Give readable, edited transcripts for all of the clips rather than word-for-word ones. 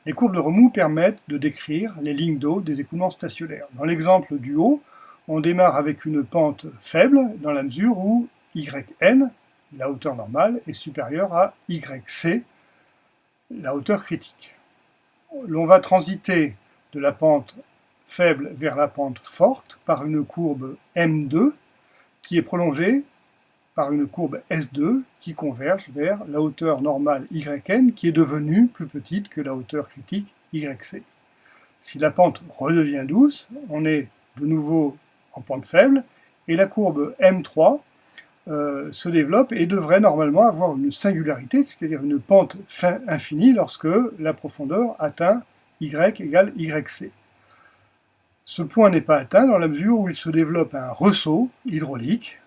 Les courbes de remous permettent de décrire les lignes d'eau des écoulements stationnaires. Dans l'exemple du haut, on démarre avec une pente faible dans la mesure où Yn, la hauteur normale, est supérieure à Yc, la hauteur critique. L'on va transiter de la pente faible vers la pente forte par une courbe M2 qui est prolongée par une courbe S2 qui converge vers la hauteur normale Yn qui est devenue plus petite que la hauteur critique Yc. Si la pente redevient douce, on est de nouveau en pente faible et la courbe M3 se développe et devrait normalement avoir une singularité, c'est-à-dire une pente infinie lorsque la profondeur atteint Y égale Yc. Ce point n'est pas atteint dans la mesure où il se développe un ressaut hydraulique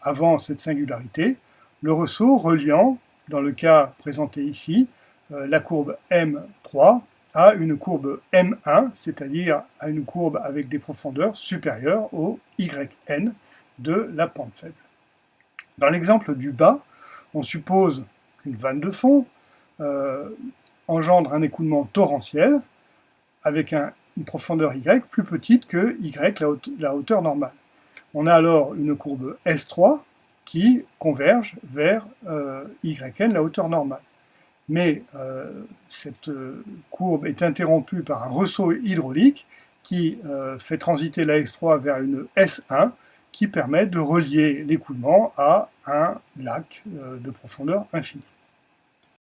avant cette singularité, le ressaut reliant, dans le cas présenté ici, la courbe M3 à une courbe M1, c'est-à-dire à une courbe avec des profondeurs supérieures au Yn de la pente faible. Dans l'exemple du bas, on suppose qu'une vanne de fond engendre un écoulement torrentiel avec une profondeur Y plus petite que Y, la hauteur normale. On a alors une courbe S3 qui converge vers Yn, la hauteur normale. Mais cette courbe est interrompue par un ressaut hydraulique qui fait transiter la S3 vers une S1 qui permet de relier l'écoulement à un lac de profondeur infinie.